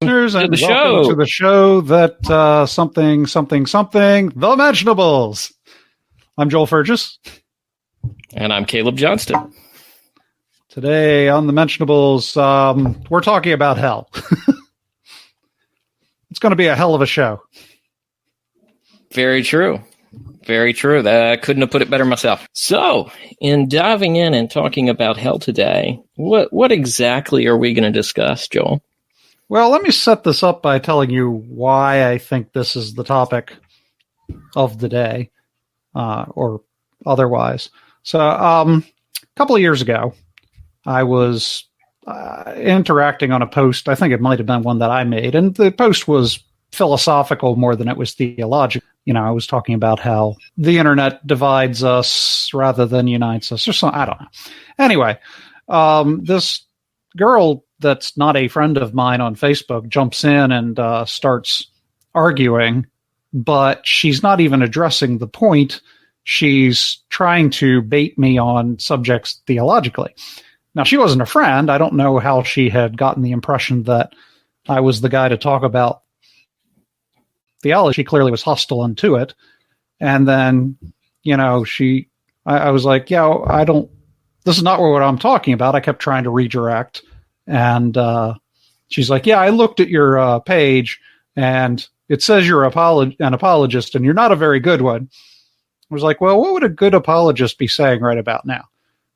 Listeners, and the welcome show. to the show that something, the Mentionables. I'm Joel Fergus. And I'm Caleb Johnston. Today on the Mentionables, we're talking about hell. It's going to be a hell of a show. Very true. Very true. I couldn't have put it better myself. So, in diving in and talking about hell today, what exactly are we going to discuss, Joel? Well, let me set this up by telling you why I think this is the topic of the day, or otherwise. So, a couple of years ago, I was interacting on a post. I think it might have been one that I made, and the post was philosophical more than it was theological. You know, I was talking about how the internet divides us rather than unites us, or something. I don't know. Anyway, this girl that's not a friend of mine on Facebook jumps in and starts arguing, but she's not even addressing the point. She's trying to bait me on subjects theologically. Now, she wasn't a friend. I don't know how she had gotten the impression that I was the guy to talk about theology. She clearly was hostile unto it. And then, you know, I was like, yeah, this is not what I'm talking about. I kept trying to redirect. And she's like, yeah, I looked at your page and it says you're an apologist and you're not a very good one. I was like, well, what would a good apologist be saying right about now?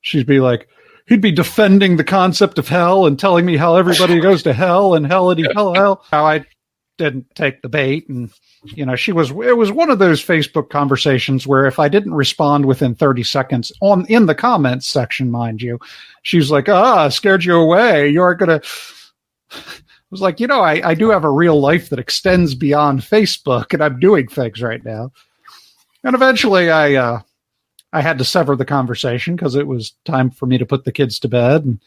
She'd be like, he'd be defending the concept of hell and telling me how everybody goes to hell and hell. How I didn't take the bait. And, you know, it was one of those Facebook conversations where if I didn't respond within 30 seconds in the comments section, mind you, she was like, I scared you away. You aren't going to, I was like, you know, I do have a real life that extends beyond Facebook and I'm doing things right now. And eventually I had to sever the conversation because it was time for me to put the kids to bed. And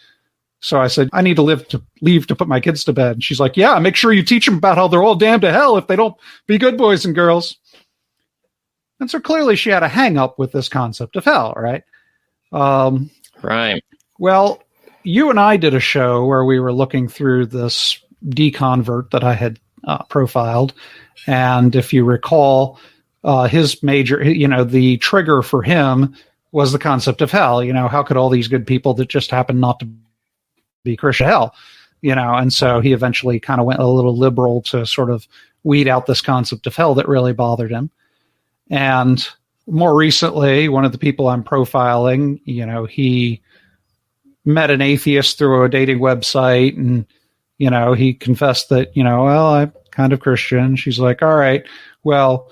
so I said, I need to leave to put my kids to bed. And she's like, yeah, make sure you teach them about how they're all damned to hell if they don't be good boys and girls. And so clearly she had a hang up with this concept of hell, right? Right. Well, you and I did a show where we were looking through this deconvert that I had profiled. And if you recall, his major, you know, the trigger for him was the concept of hell. You know, how could all these good people that just happen not to be Christian hell? You know, and so he eventually kind of went a little liberal to sort of weed out this concept of hell that really bothered him. And more recently, one of the people I'm profiling, you know, he met an atheist through a dating website and, you know, he confessed that, you know, well, I'm kind of Christian. She's like, all right, well,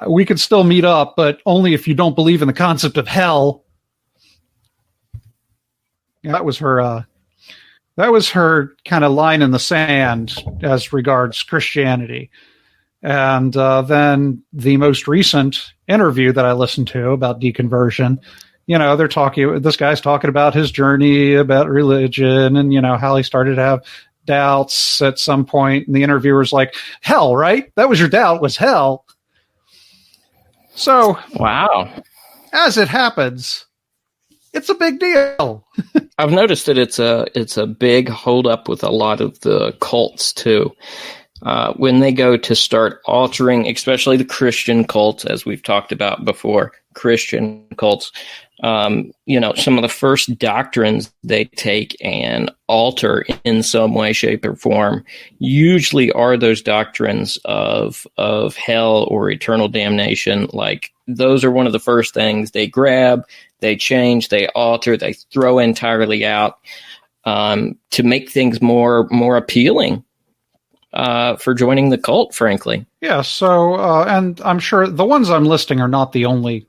we could still meet up, but only if you don't believe in the concept of hell. That was her kind of line in the sand as regards Christianity. And then the most recent interview that I listened to about deconversion, you know, this guy's talking about his journey about religion and, you know, how he started to have doubts at some point. And the interviewer's like, hell, right? That was your doubt, was hell. So, wow. As it happens, it's a big deal. I've noticed that it's a big holdup with a lot of the cults too. When they go to start altering, especially the Christian cults, as we've talked about before, Christian cults, you know, some of the first doctrines they take and alter in some way, shape, or form usually are those doctrines of hell or eternal damnation. Like, those are one of the first things they grab, they change, they alter, they throw entirely out to make things more appealing for joining the cult, frankly. Yeah, so, and I'm sure the ones I'm listing are not the only,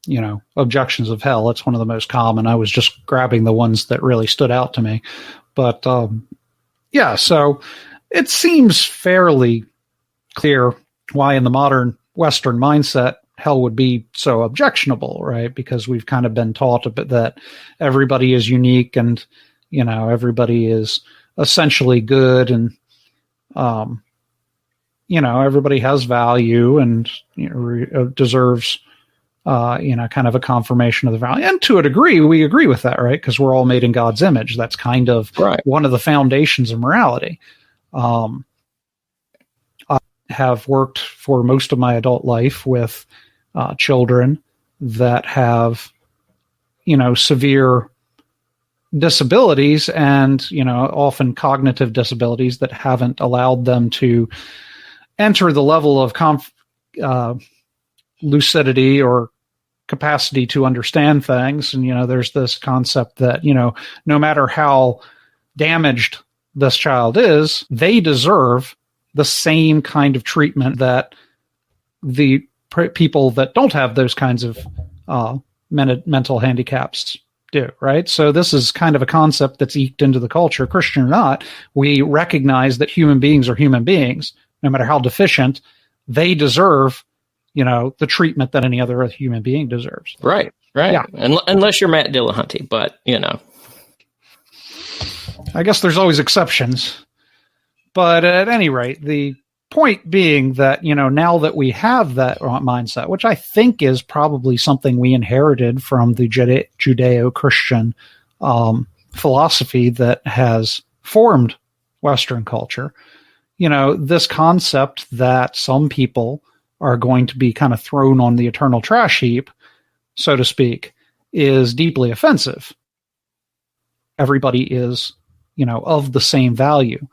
you know, objections of hell. It's one of the most common. I was just grabbing the ones that really stood out to me. But, yeah, so it seems fairly clear why in the modern Western mindset, hell would be so objectionable, right? Because we've kind of been taught a bit that everybody is unique and, you know, everybody is essentially good and, you know, everybody has value and, you know, deserves, you know, kind of a confirmation of the value. And to a degree, we agree with that, right? Because we're all made in God's image. That's kind of right. One of the foundations of morality. I have worked for most of my adult life with children that have, severe disabilities and, often cognitive disabilities that haven't allowed them to enter the level of lucidity or capacity to understand things. And, there's this concept that, no matter how damaged this child is, they deserve the same kind of treatment that the people that don't have those kinds of mental handicaps do, right? So this is kind of a concept that's eked into the culture, Christian or not. We recognize that human beings are human beings, no matter how deficient. They deserve, the treatment that any other human being deserves. Right. Yeah. Unless you're Matt Dillahunty, but, I guess there's always exceptions. But at any rate, the point being that, now that we have that mindset, which I think is probably something we inherited from the Judeo-Christian philosophy that has formed Western culture, this concept that some people are going to be kind of thrown on the eternal trash heap, so to speak, is deeply offensive. Everybody is, of the same value.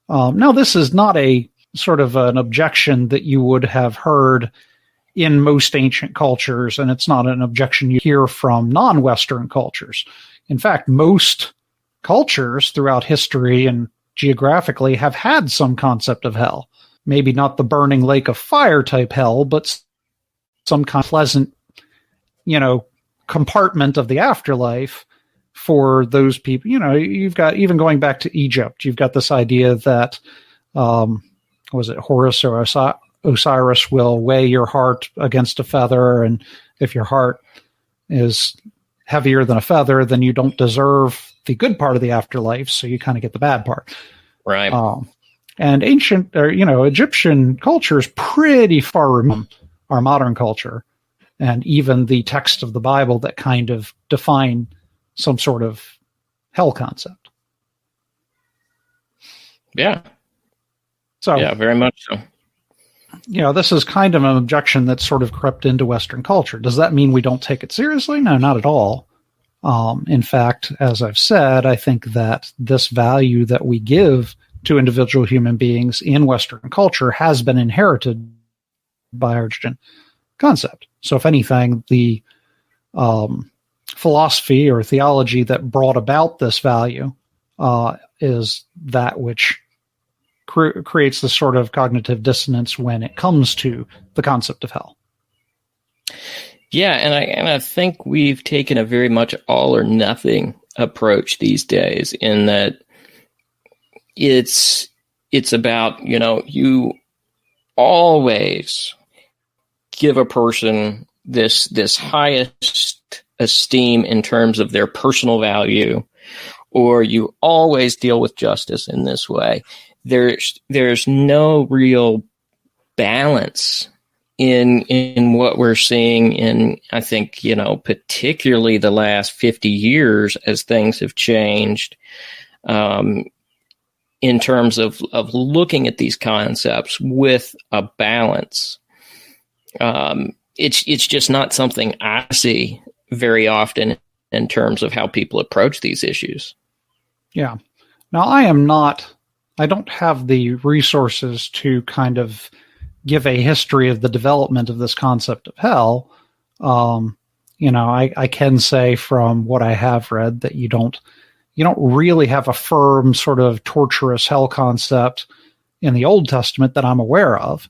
Now, this is not a sort of an objection that you would have heard in most ancient cultures, and it's not an objection you hear from non-Western cultures. In fact, most cultures throughout history and geographically have had some concept of hell. Maybe not the burning lake of fire type hell, but some kind of pleasant, compartment of the afterlife for those people. You've got, even going back to Egypt, you've got this idea that, was it Horus or Osiris will weigh your heart against a feather, and if your heart is heavier than a feather, then you don't deserve the good part of the afterlife, so you kind of get the bad part. Right. And ancient, or Egyptian culture is pretty far removed from our modern culture, and even the text of the Bible that kind of define some sort of hell concept. Yeah. So, yeah, very much so. This is kind of an objection that sort of crept into Western culture. Does that mean we don't take it seriously? No, not at all. In fact, as I've said, I think that this value that we give to individual human beings in Western culture has been inherited by our Christian concept. So if anything, the philosophy or theology that brought about this value is that which creates this sort of cognitive dissonance when it comes to the concept of hell. Yeah, and I think we've taken a very much all or nothing approach these days, in that it's about, you always give a person this highest esteem in terms of their personal value, or you always deal with justice in this way. There's no real balance in what we're seeing in, I think, particularly the last 50 years as things have changed, in terms of looking at these concepts with a balance. It's just not something I see very often in terms of how people approach these issues. Yeah. Now, I don't have the resources to kind of give a history of the development of this concept of hell. I can say from what I have read that you don't really have a firm sort of torturous hell concept in the Old Testament that I'm aware of.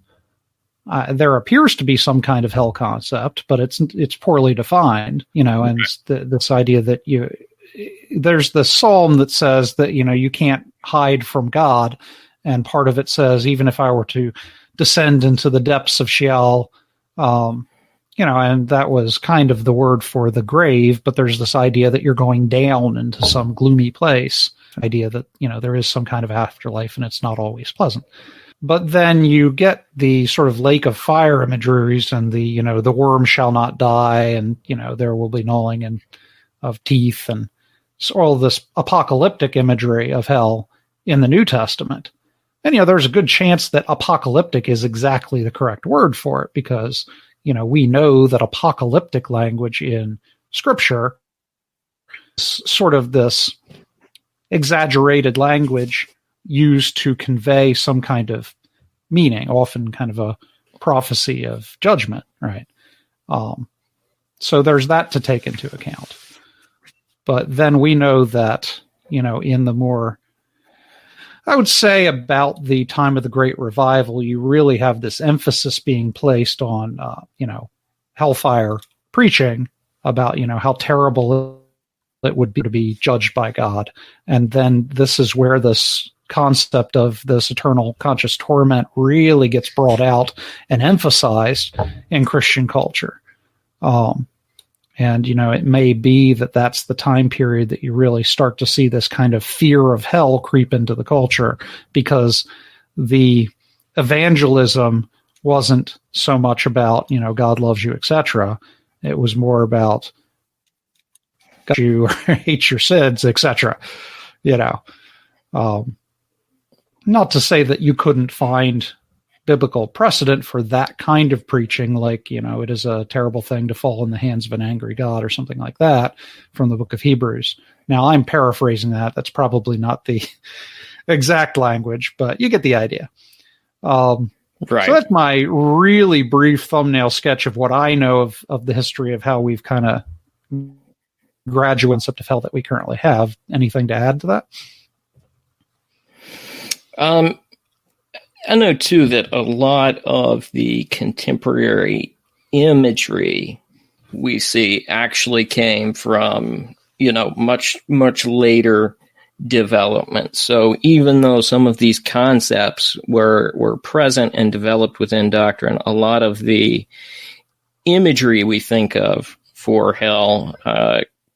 There appears to be some kind of hell concept, but it's poorly defined, and this idea that there's the psalm that says that, you can't hide from God. And part of it says, even if I were to descend into the depths of Sheol, and that was kind of the word for the grave, but there's this idea that you're going down into some gloomy place, idea that, there is some kind of afterlife and it's not always pleasant. But then you get the sort of lake of fire imageries and the worm shall not die, and, there will be gnawing and of teeth, and so all this apocalyptic imagery of hell in the New Testament. And, there's a good chance that apocalyptic is exactly the correct word for it because, we know that apocalyptic language in Scripture is sort of this exaggerated language used to convey some kind of meaning, often kind of a prophecy of judgment, right? So there's that to take into account. But then we know that, in the more, I would say about the time of the Great Revival, you really have this emphasis being placed on, hellfire preaching about, how terrible it would be to be judged by God. And then this is where this concept of this eternal conscious torment really gets brought out and emphasized in Christian culture. And, it may be that that's the time period that you really start to see this kind of fear of hell creep into the culture because the evangelism wasn't so much about, God loves you, etc. It was more about God you hate your sins, etc. Not to say that you couldn't find biblical precedent for that kind of preaching, like, it is a terrible thing to fall in the hands of an angry God or something like that from the book of Hebrews. Now, I'm paraphrasing that. That's probably not the exact language, but you get the idea. Right. So that's my really brief thumbnail sketch of what I know of the history of how we've kind of graduated up to hell that we currently have. Anything to add to that? I know, too, that a lot of the contemporary imagery we see actually came from, much, much later development. So even though some of these concepts were present and developed within doctrine, a lot of the imagery we think of for hell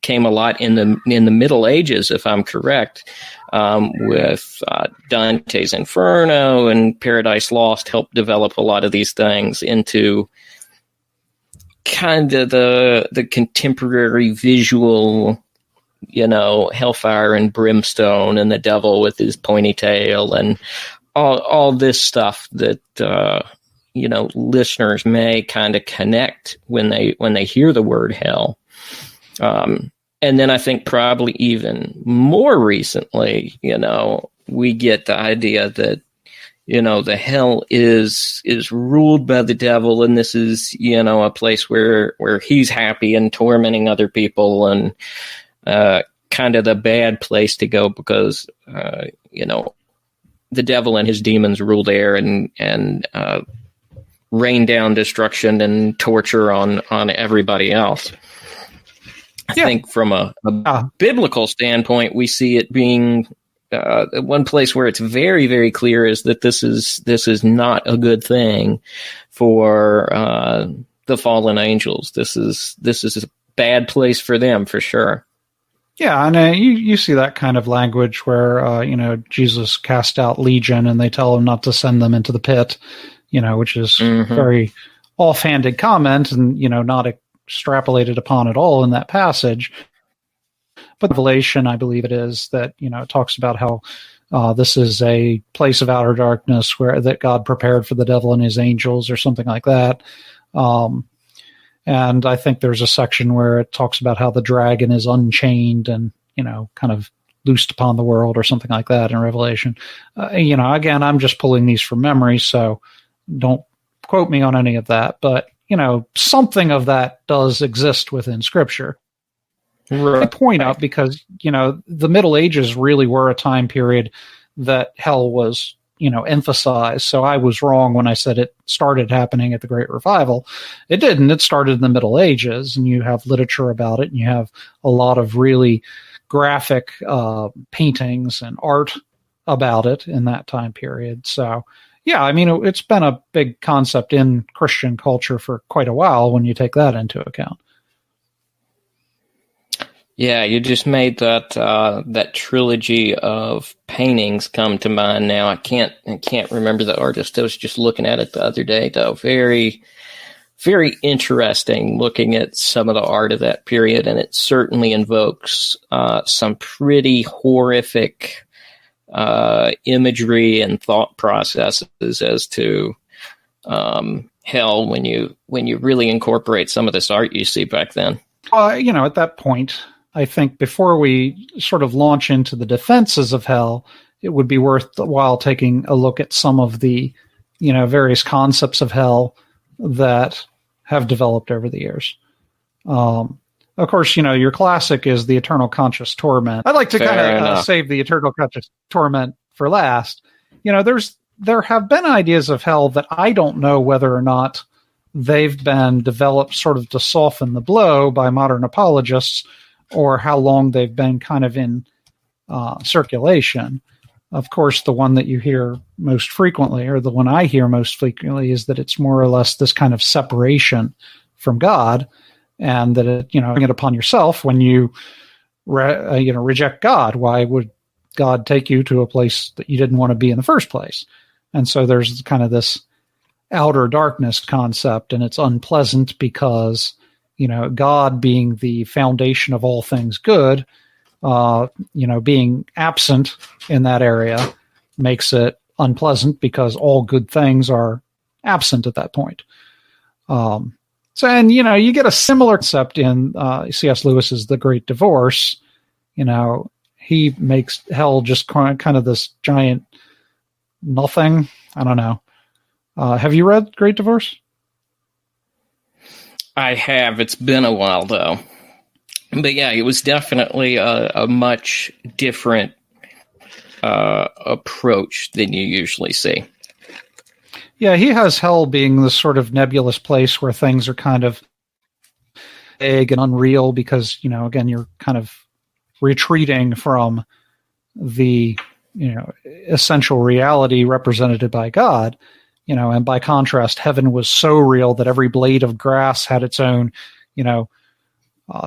came a lot in the Middle Ages, if I'm correct. With Dante's Inferno and Paradise Lost helped develop a lot of these things into kind of the contemporary visual, hellfire and brimstone and the devil with his pointy tail and all this stuff that listeners may kind of connect when they hear the word hell. And then I think probably even more recently, we get the idea that, the hell is ruled by the devil, and this is, a place where he's happy and tormenting other people, and kind of the bad place to go because, the devil and his demons rule there and rain down destruction and torture on everybody else. I think from a biblical standpoint, we see it being one place where it's very, very clear is that this is not a good thing for the fallen angels. This is a bad place for them for sure. Yeah, and you see that kind of language where Jesus cast out Legion and they tell him not to send them into the pit, which is very offhanded comment and not extrapolated upon at all in that passage. But Revelation, I believe it is, that it talks about how this is a place of outer darkness that God prepared for the devil and his angels or something like that. And I think there's a section where it talks about how the dragon is unchained and kind of loosed upon the world or something like that in Revelation. Again, I'm just pulling these from memory, so don't quote me on any of that, but something of that does exist within Scripture. Right. I point out because, the Middle Ages really were a time period that hell was, emphasized. So I was wrong when I said it started happening at the Great Revival. It didn't. It started in the Middle Ages, and you have literature about it, and you have a lot of really graphic paintings and art about it in that time period. So yeah, it's been a big concept in Christian culture for quite a while when you take that into account. Yeah, you just made that trilogy of paintings come to mind now. I can't remember the artist. I was just looking at it the other day, though. Very, very interesting looking at some of the art of that period, and it certainly invokes some pretty horrific imagery and thought processes as to hell when you really incorporate some of this art you see back then. At that point, I think before we sort of launch into the defenses of hell, it would be worthwhile taking a look at some of the, various concepts of hell that have developed over the years. Of course, your classic is the eternal conscious torment. I'd like to kind of save the eternal conscious torment for last. There have been ideas of hell that I don't know whether or not they've been developed sort of to soften the blow by modern apologists, or how long they've been kind of in circulation. Of course, the one that you hear most frequently, or the one I hear most frequently, is that it's more or less this kind of separation from God, and that bring it upon yourself when you reject God. Why would God take you to a place that you didn't want to be in the first place? And so there's kind of this outer darkness concept, and it's unpleasant because God being the foundation of all things good, being absent in that area makes it unpleasant because all good things are absent at that point. You get a similar concept in C.S. Lewis's The Great Divorce. He makes hell just kind of this giant nothing. I don't know. Have you read Great Divorce? I have. It's been a while, though. But yeah, it was definitely a much different approach than you usually see. Yeah, he has hell being this sort of nebulous place where things are kind of vague and unreal because, again, you're kind of retreating from the, essential reality represented by God. And by contrast, heaven was so real that every blade of grass had its own,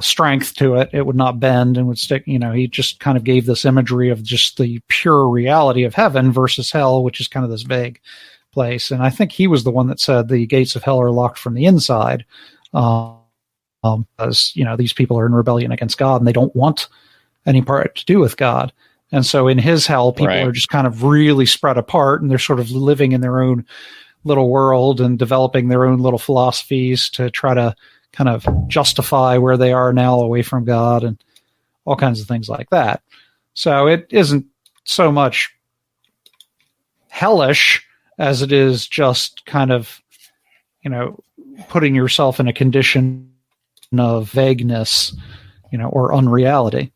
strength to it. It would not bend and would stick. He just kind of gave this imagery of just the pure reality of heaven versus hell, which is kind of this vague place. And I think he was the one that said the gates of hell are locked from the inside, because these people are in rebellion against God and they don't want any part to do with God. And so in his hell, people are just kind of really spread apart, and they're sort of living in their own little world and developing their own little philosophies to try to kind of justify where they are now away from God and all kinds of things like that. So it isn't so much hellish as it is just kind of, putting yourself in a condition of vagueness, or unreality.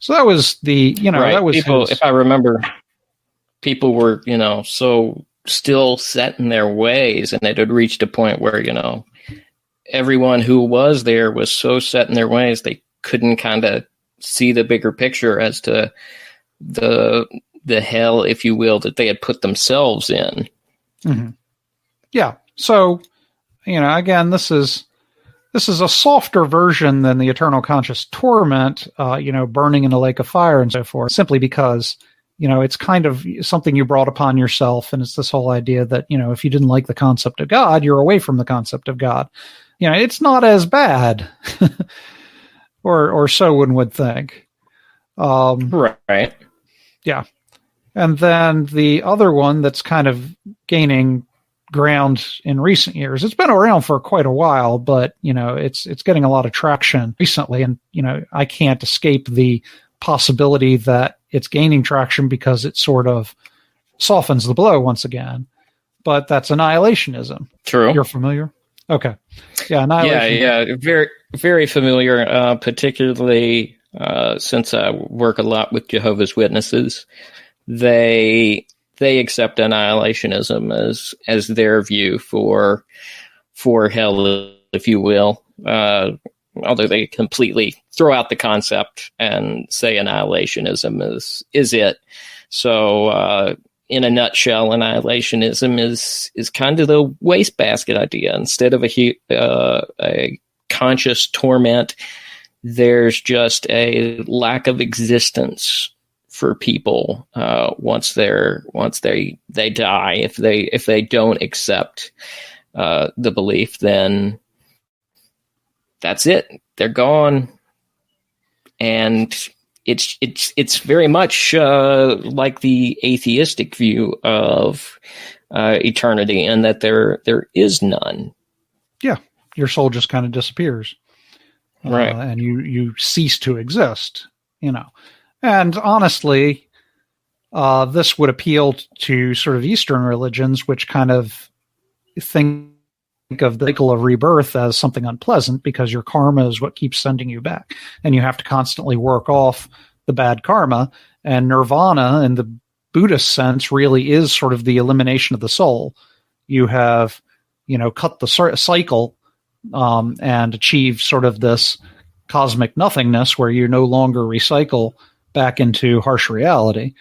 So that was that was people. If I remember, people were, so still set in their ways, and it had reached a point where, everyone who was there was so set in their ways they couldn't kind of see the bigger picture as to the hell, if you will, that they had put themselves in. Mm-hmm. Yeah. So, again, this is a softer version than the eternal conscious torment, burning in a lake of fire and so forth, simply because, it's kind of something you brought upon yourself. And it's this whole idea that, if you didn't like the concept of God, you're away from the concept of God. It's not as bad, or so one would think. Right. Yeah. And then the other one that's kind of gaining ground in recent years, it's been around for quite a while, but it's getting a lot of traction recently, and I can't escape the possibility that it's gaining traction because it sort of softens the blow once again. But that's annihilationism. True. You're familiar? Okay. Yeah, annihilation. Yeah, very, very familiar, particularly since I work a lot with Jehovah's Witnesses. They accept annihilationism as their view for hell, if you will. Although they completely throw out the concept and say annihilationism is it. So, in a nutshell, annihilationism is kind of the wastebasket idea. Instead of a conscious torment, there's just a lack of existence for people once they die. If they don't accept the belief, then that's it. They're gone, and it's very much like the atheistic view of eternity, and that there is none. Yeah, your soul just kind of disappears, right? And you cease to exist. And honestly, this would appeal to sort of Eastern religions, which kind of think of the cycle of rebirth as something unpleasant because your karma is what keeps sending you back, and you have to constantly work off the bad karma. And nirvana, in the Buddhist sense, really is sort of the elimination of the soul. You have, cut the cycle and achieved sort of this cosmic nothingness where you no longer recycle back into harsh reality.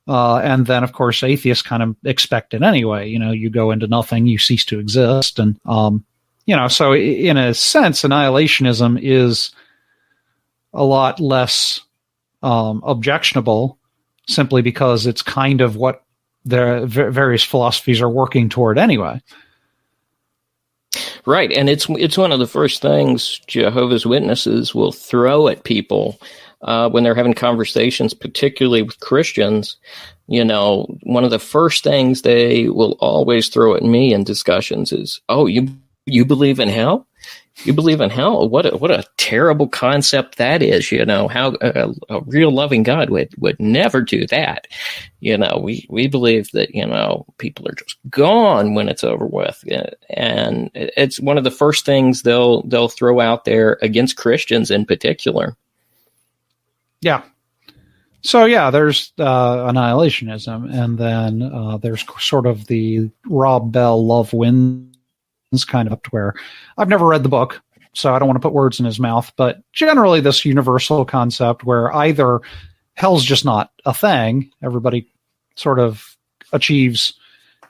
And then, of course, atheists kind of expect it anyway. You go into nothing, you cease to exist. And, so in a sense, annihilationism is a lot less objectionable, simply because it's kind of what the various philosophies are working toward anyway. Right. And it's one of the first things Jehovah's Witnesses will throw at people when they're having conversations, particularly with Christians. One of the first things they will always throw at me in discussions is, "Oh, you believe in hell? You believe in hell? What a terrible concept that is. How a real loving God would never do that. We believe that, people are just gone when it's over with." And it's one of the first things they'll throw out there against Christians in particular. Yeah. So, there's annihilationism, and then there's sort of the Rob Bell Love Wins kind of, where I've never read the book, so I don't want to put words in his mouth, but generally this universal concept where either hell's just not a thing, everybody sort of achieves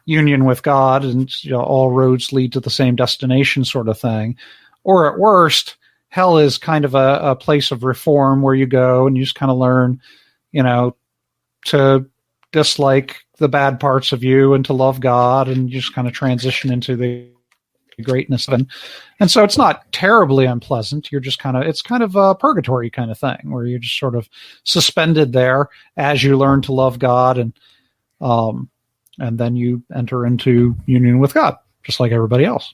union with God and all roads lead to the same destination sort of thing, or at worst, hell is kind of a place of reform where you go and you just kind of learn, to dislike the bad parts of you and to love God, and you just kind of transition into the greatness of it. And so it's not terribly unpleasant. You're just it's kind of a purgatory kind of thing where you're just sort of suspended there as you learn to love God, and then you enter into union with God, just like everybody else.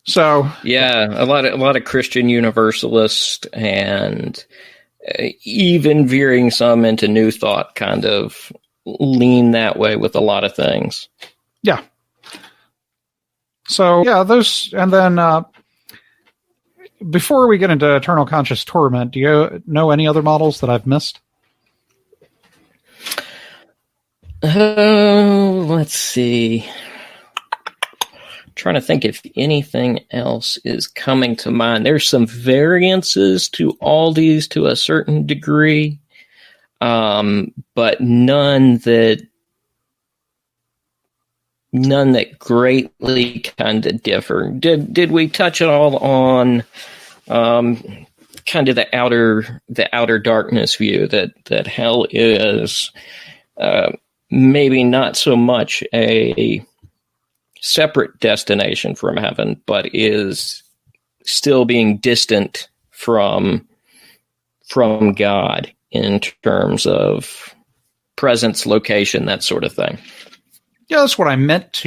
So yeah, a lot of Christian universalists, and even veering some into New Thought, kind of lean that way with a lot of things. Yeah. So those, and then before we get into eternal conscious torment, do you know any other models that I've missed? Let's see. Trying to think if anything else is coming to mind. There's some variances to all these to a certain degree, but none that greatly kind of differ. Did we touch at all on kind of the outer darkness view that hell is maybe not so much a separate destination from heaven, but is still being distant from God in terms of presence, location, that sort of thing? Yeah, that's what I meant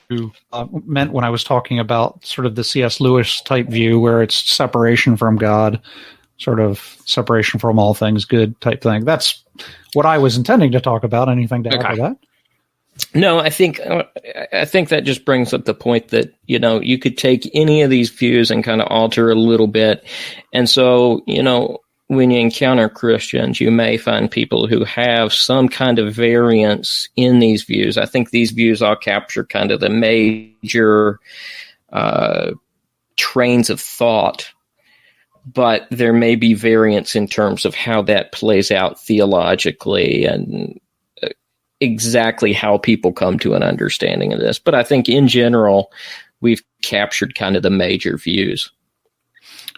when I was talking about sort of the C.S. Lewis type view, where it's separation from God, sort of separation from all things good type thing. That's what I was intending to talk about. Anything to add to that? No, I think that just brings up the point that, you could take any of these views and kind of alter a little bit. And so, when you encounter Christians, you may find people who have some kind of variance in these views. I think these views all capture kind of the major trains of thought, but there may be variance in terms of how that plays out theologically and exactly how people come to an understanding of this. But I think in general, we've captured kind of the major views.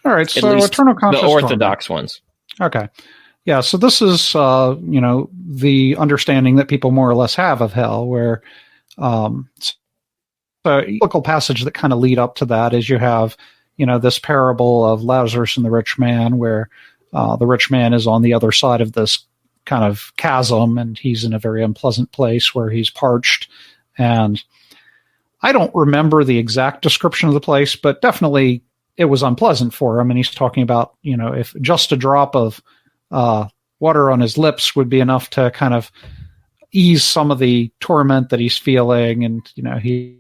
All right, so eternal conscious the orthodox ones. Okay. Yeah, so this is, the understanding that people more or less have of hell, where the biblical passage that kind of lead up to that is you have, this parable of Lazarus and the rich man, where The rich man is on the other side of this kind of chasm, and he's in a very unpleasant place where he's parched. And I don't remember the exact description of the place, but definitely it was unpleasant for him. And he's talking about, if just a drop of water on his lips would be enough to kind of ease some of the torment that he's feeling. And, he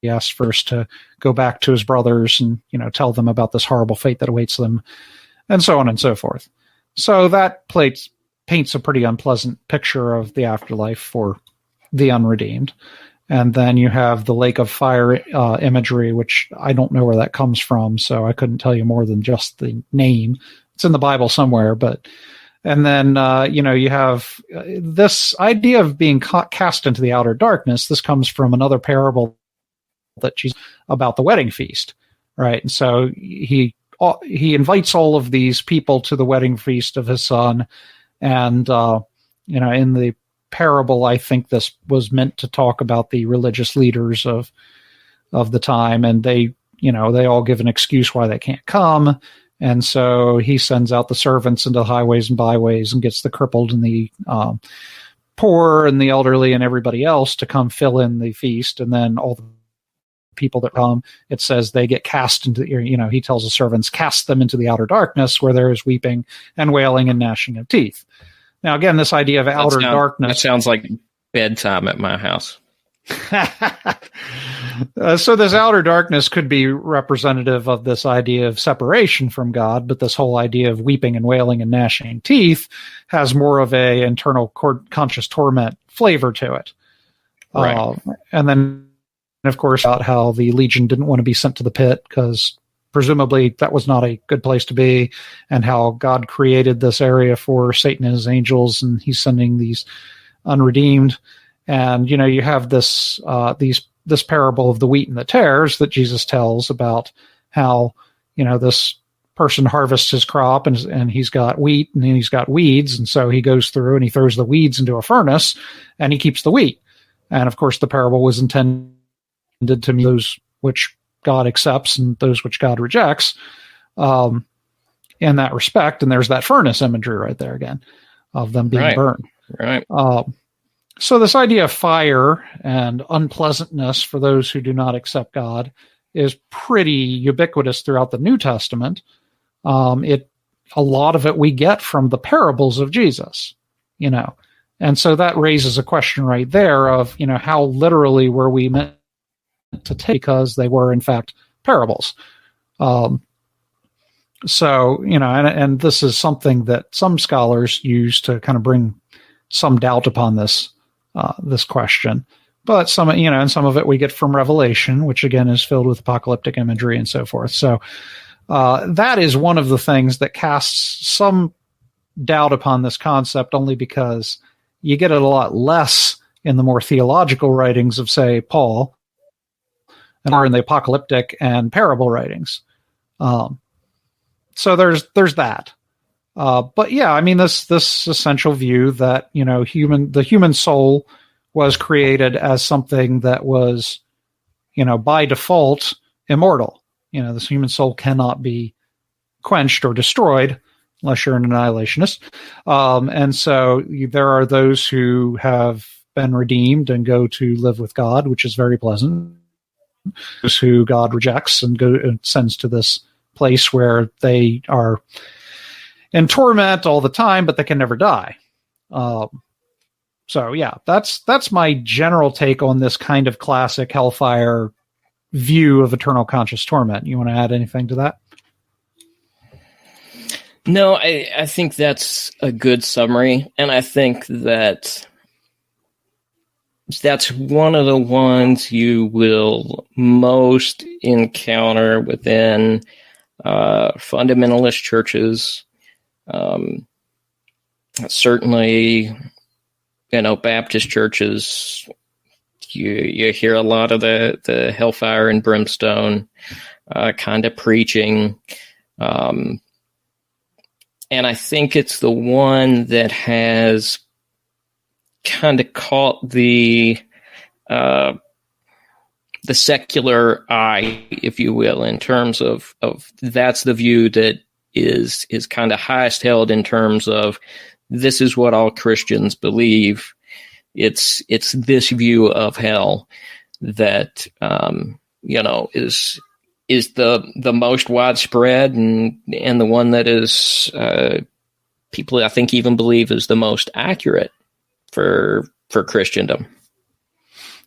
asks first to go back to his brothers and, tell them about this horrible fate that awaits them, and so on and so forth. So that paints a pretty unpleasant picture of the afterlife for the unredeemed. And then you have the lake of fire imagery, which I don't know where that comes from, so I couldn't tell you more than just the name. It's in the Bible somewhere, and then, you have this idea of being cast into the outer darkness. This comes from another parable that Jesus about the wedding feast, right? And so he invites all of these people to the wedding feast of his son. And, in the parable, I think this was meant to talk about the religious leaders of the time. And they all give an excuse why they can't come. And so he sends out the servants into the highways and byways and gets the crippled and the poor and the elderly and everybody else to come fill in the feast. And then all the people that come, it says they get cast into, he tells the servants, cast them into the outer darkness where there is weeping and wailing and gnashing of teeth. Now, again, this idea of outer darkness. That sounds like bedtime at my house. So this outer darkness could be representative of this idea of separation from God, but this whole idea of weeping and wailing and gnashing teeth has more of a internal conscious torment flavor to it. Right. And then, of course, about how the legion didn't want to be sent to the pit because presumably that was not a good place to be, and how God created this area for Satan and his angels, and he's sending these unredeemed. And, you have this parable of the wheat and the tares that Jesus tells about how, this person harvests his crop and he's got wheat and then he's got weeds. And so he goes through and he throws the weeds into a furnace and he keeps the wheat. And of course, the parable was intended to mean those which God accepts and those which God rejects in that respect. And there's that furnace imagery right there again of them being burned. Right. So this idea of fire and unpleasantness for those who do not accept God is pretty ubiquitous throughout the New Testament. A lot of it we get from the parables of Jesus, and so that raises a question right there of, how literally were we meant to take, because they were in fact parables. And this is something that some scholars use to kind of bring some doubt upon this question. But some of it we get from Revelation, which again is filled with apocalyptic imagery and so forth. So that is one of the things that casts some doubt upon this concept, only because you get it a lot less in the more theological writings of, say, Paul, or in the apocalyptic and parable writings. So there's that. But yeah, I mean, this essential view that, the human soul was created as something that was, by default immortal. This human soul cannot be quenched or destroyed unless you're an annihilationist. And so there are those who have been redeemed and go to live with God, which is very pleasant. Those who God rejects and sends to this place where they are in torment all the time, but they can never die. So yeah, that's my general take on this kind of classic hellfire view of eternal conscious torment. You want to add anything to that? No, I think that's a good summary, and I think that's one of the ones you will most encounter within fundamentalist churches. Certainly, Baptist churches, you hear a lot of the hellfire and brimstone kind of preaching. And I think it's the one that has kind of caught the secular eye, if you will, in terms of that's the view that is kind of highest held in terms of this is what all Christians believe. It's this view of hell that is the most widespread and the one that is people I think even believe is the most accurate for Christendom.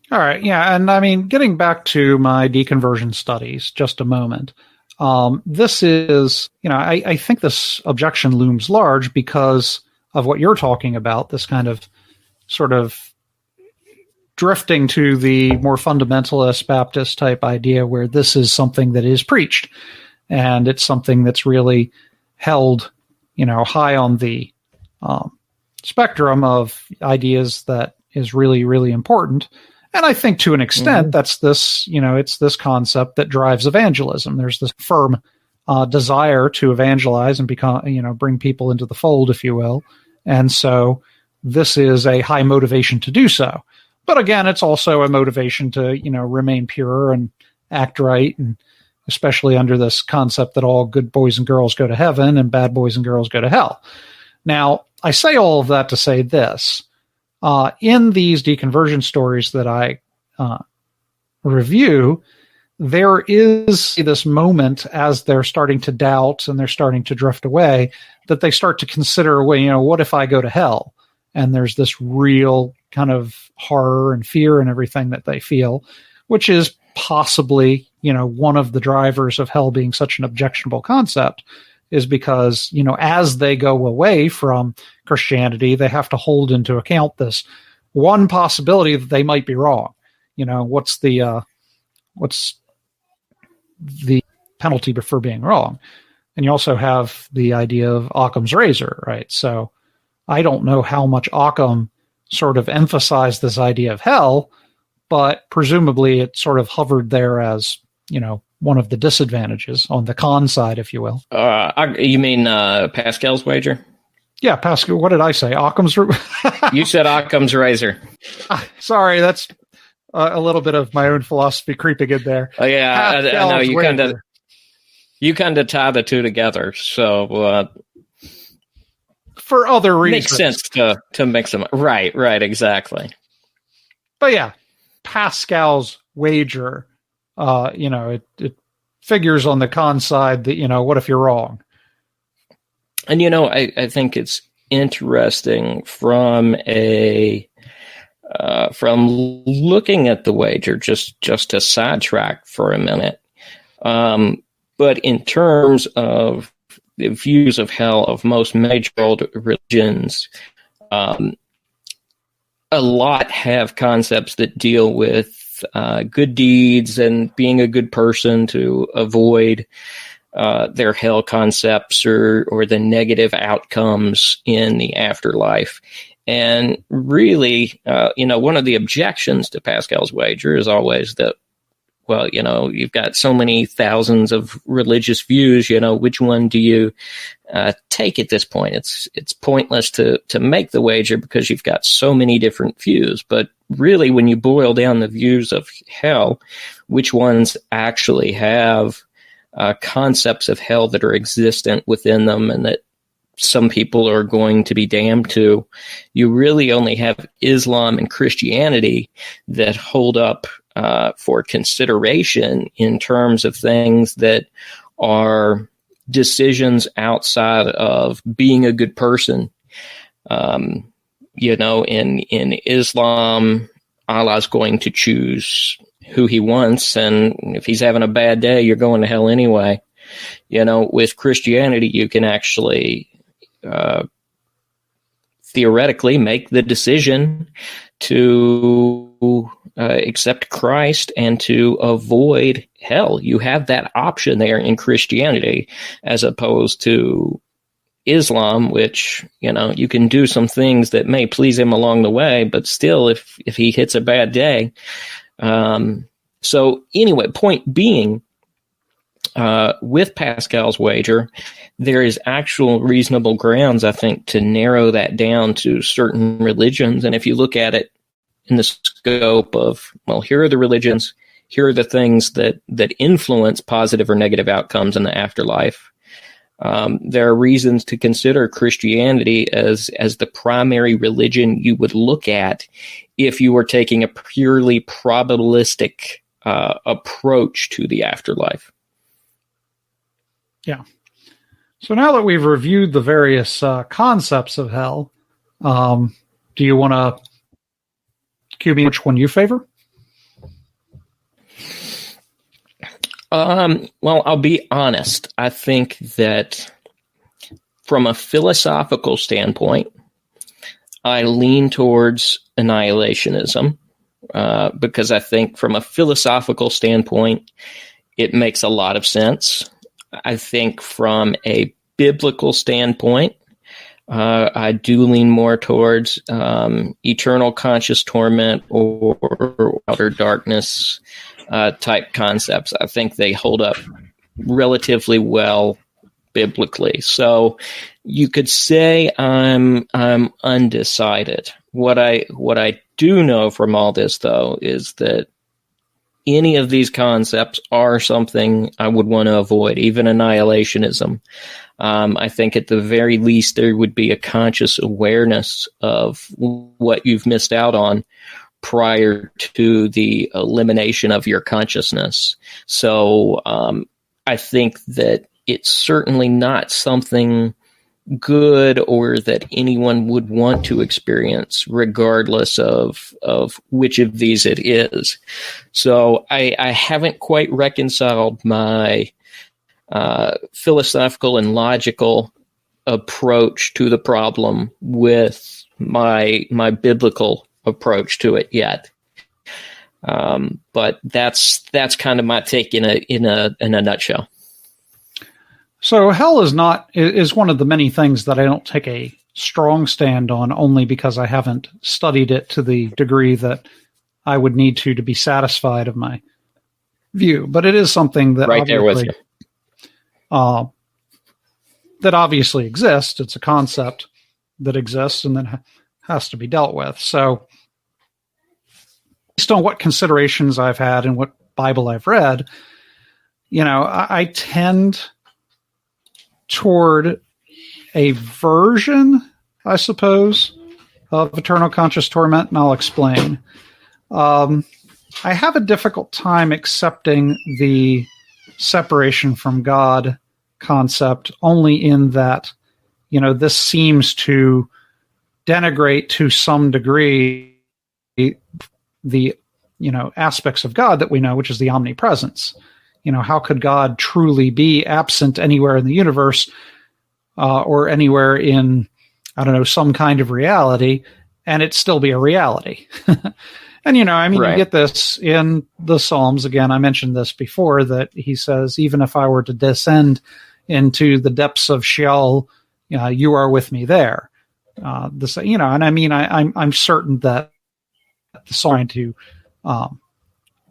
All right, yeah, and I mean, getting back to my deconversion studies, just a moment. This is, I think this objection looms large because of what you're talking about, this kind of sort of drifting to the more fundamentalist Baptist type idea where this is something that is preached and it's something that's really held, high on the spectrum of ideas that is really, really important. And I think to an extent that's this, it's this concept that drives evangelism. There's this firm desire to evangelize and become, bring people into the fold, if you will. And so this is a high motivation to do so. But again, it's also a motivation to, remain pure and act right. And especially under this concept that all good boys and girls go to heaven and bad boys and girls go to hell. Now, I say all of that to say this. In these deconversion stories that I review, there is this moment as they're starting to doubt and they're starting to drift away that they start to consider, well, what if I go to hell? And there's this real kind of horror and fear and everything that they feel, which is possibly, one of the drivers of hell being such an objectionable concept, is because, as they go away from Christianity, they have to hold into account this one possibility that they might be wrong. What's the penalty for being wrong? And you also have the idea of Occam's razor, right? So I don't know how much Occam sort of emphasized this idea of hell, but presumably it sort of hovered there as, one of the disadvantages on the con side, if you will. You mean Pascal's wager? Yeah, Pascal. What did I say? Occam's. You said Occam's razor. Sorry, that's a little bit of my own philosophy creeping in there. Oh yeah, I know you kind of tie the two together. So for other reasons, makes sense to mix them. Right, exactly. But yeah, Pascal's wager. It figures on the con side that, what if you're wrong? And, I think it's interesting from looking at the wager, just to sidetrack for a minute. But in terms of the views of hell of most major world religions, a lot have concepts that deal with good deeds and being a good person to avoid their hell concepts or the negative outcomes in the afterlife. And really, one of the objections to Pascal's wager is always that, well, you've got so many thousands of religious views, which one do you take at this point? It's pointless to make the wager because you've got so many different views. But really, when you boil down the views of hell, which ones actually have concepts of hell that are existent within them and that some people are going to be damned to, you really only have Islam and Christianity that hold up for consideration in terms of things that are decisions outside of being a good person. In Islam, Allah's going to choose who he wants, and if he's having a bad day, you're going to hell anyway. With Christianity, you can actually theoretically make the decision to accept Christ and to avoid hell. You have that option there in Christianity, as opposed to Islam, which, you can do some things that may please him along the way, but still, if he hits a bad day. So anyway, point being, with Pascal's wager, there is actual reasonable grounds, I think, to narrow that down to certain religions. And if you look at it in the scope of, well, here are the religions, here are the things that influence positive or negative outcomes in the afterlife. There are reasons to consider Christianity as the primary religion you would look at if you were taking a purely probabilistic approach to the afterlife. Yeah. So now that we've reviewed the various concepts of hell, do you want to cue me which one you favor? Well, I'll be honest. I think that from a philosophical standpoint, I lean towards annihilationism because I think from a philosophical standpoint, it makes a lot of sense. I think from a biblical standpoint, I do lean more towards eternal conscious torment or outer darkness type concepts. I think they hold up relatively well biblically. So you could say I'm undecided. What I do know from all this, though, is that any of these concepts are something I would want to avoid, even annihilationism. I think at the very least there would be a conscious awareness of what you've missed out on prior to the elimination of your consciousness. So I think that it's certainly not something good or that anyone would want to experience, regardless of which of these it is. So I haven't quite reconciled my philosophical and logical approach to the problem with my biblical approach to it yet. But that's kind of my take in a nutshell. So hell is one of the many things that I don't take a strong stand on, only because I haven't studied it to the degree that I would need to be satisfied of my view. But it is something that right there with you. That obviously exists. It's a concept that exists and that has to be dealt with. So based on what considerations I've had and what Bible I've read, I tend toward a version, I suppose, of eternal conscious torment, and I'll explain. I have a difficult time accepting the separation from God concept, only in that, this seems to denigrate to some degree the aspects of God that we know, which is the omnipresence. How could God truly be absent anywhere in the universe or anywhere in, some kind of reality, and it still be a reality? And, right. You get this in the Psalms. Again, I mentioned this before, that he says, even if I were to descend into the depths of Sheol, you are with me there. I'm certain that the Psalm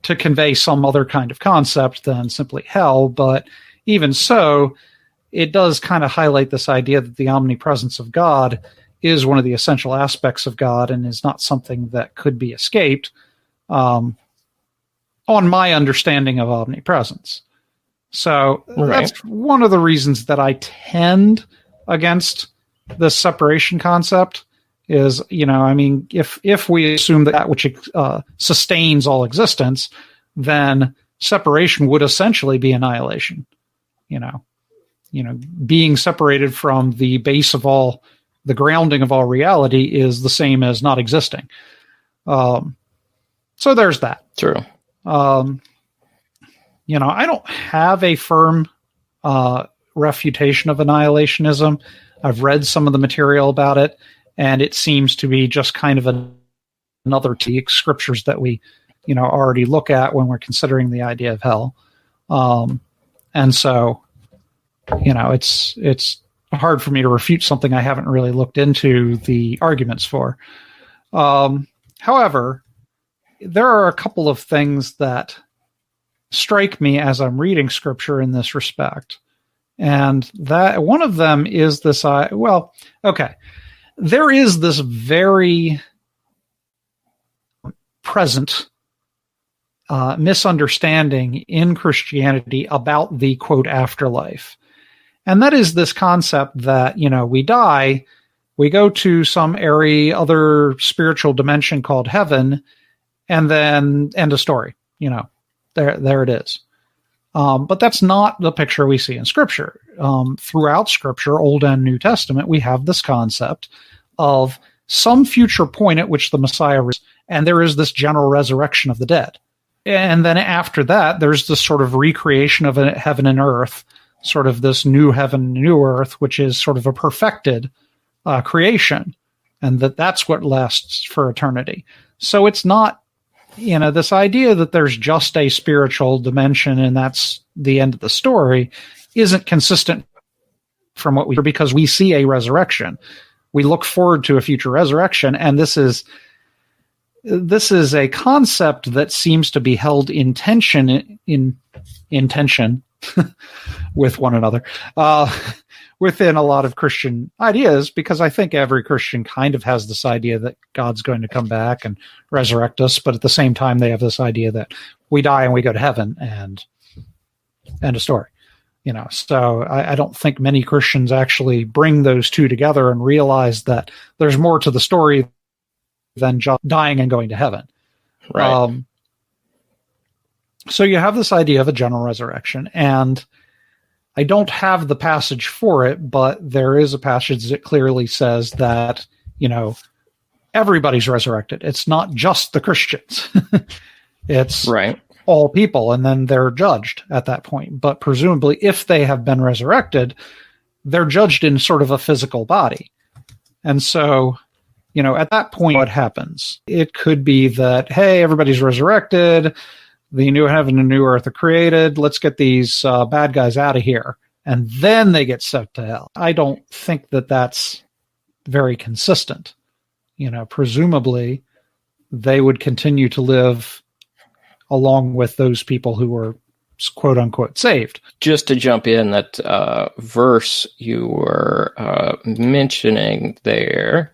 to convey some other kind of concept than simply hell. But even so, it does kind of highlight this idea that the omnipresence of God is one of the essential aspects of God and is not something that could be escaped, on my understanding of omnipresence. So That's one of the reasons that I tend against the separation concept. Is, if we assume that which sustains all existence, then separation would essentially be annihilation. Being separated from the base of all, the grounding of all reality is the same as not existing. So there's that. True. I don't have a firm refutation of annihilationism. I've read some of the material about it, and it seems to be just kind of another scriptures that we, already look at when we're considering the idea of hell. And so, it's hard for me to refute something I haven't really looked into the arguments for. However, there are a couple of things that strike me as I'm reading scripture in this respect. And that one of them is this, there is this very present misunderstanding in Christianity about the, quote, afterlife. And that is this concept that, we die, we go to some airy other spiritual dimension called heaven, and then end of story. There it is. But that's not the picture we see in Scripture. Throughout Scripture, Old and New Testament, we have this concept of some future point at which the Messiah and there is this general resurrection of the dead. And then after that, there's this sort of recreation of a heaven and earth, sort of this new heaven, new earth, which is sort of a perfected creation, and that's what lasts for eternity. So it's not, this idea that there's just a spiritual dimension and that's the end of the story isn't consistent from what because we see a resurrection. We look forward to a future resurrection, and this is a concept that seems to be held in tension with one another within a lot of Christian ideas, because I think every Christian kind of has this idea that God's going to come back and resurrect us, but at the same time they have this idea that we die and we go to heaven and end of story. So I don't think many Christians actually bring those two together and realize that there's more to the story than just dying and going to heaven. Right. So you have this idea of a general resurrection, and I don't have the passage for it, but there is a passage that clearly says that, everybody's resurrected. It's not just the Christians. It's right. All people, and then they're judged at that point. But presumably, if they have been resurrected, they're judged in sort of a physical body. And so, at that point, what happens? It could be that, hey, everybody's resurrected, the new heaven and new earth are created, let's get these bad guys out of here. And then they get sent to hell. I don't think that that's very consistent. Presumably, they would continue to live along with those people who were quote unquote saved. Just to jump in, that verse you were mentioning there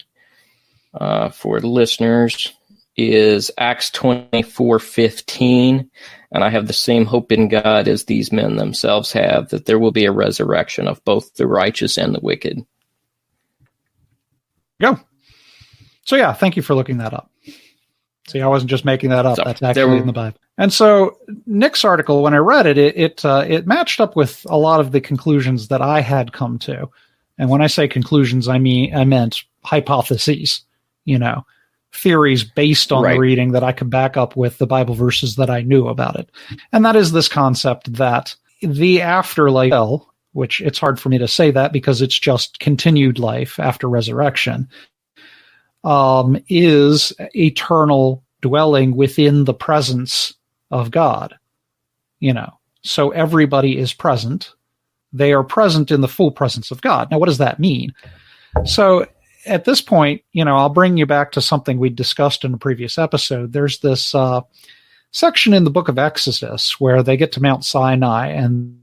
for listeners is Acts 24:15, and I have the same hope in God as these men themselves have, that there will be a resurrection of both the righteous and the wicked. Go. So yeah, thank you for looking that up. See, I wasn't just making that up. So that's actually in the Bible. And so Nick's article, when I read it, it matched up with a lot of the conclusions that I had come to. And when I say conclusions, I meant hypotheses, theories based on the reading that I could back up with the Bible verses that I knew about it. And that is this concept that the afterlife, which it's hard for me to say that because it's just continued life after resurrection, is eternal dwelling within the presence of God. So everybody is present. They are present in the full presence of God. Now, what does that mean? So at this point, I'll bring you back to something we discussed in a previous episode. There's this section in the book of Exodus where they get to Mount Sinai and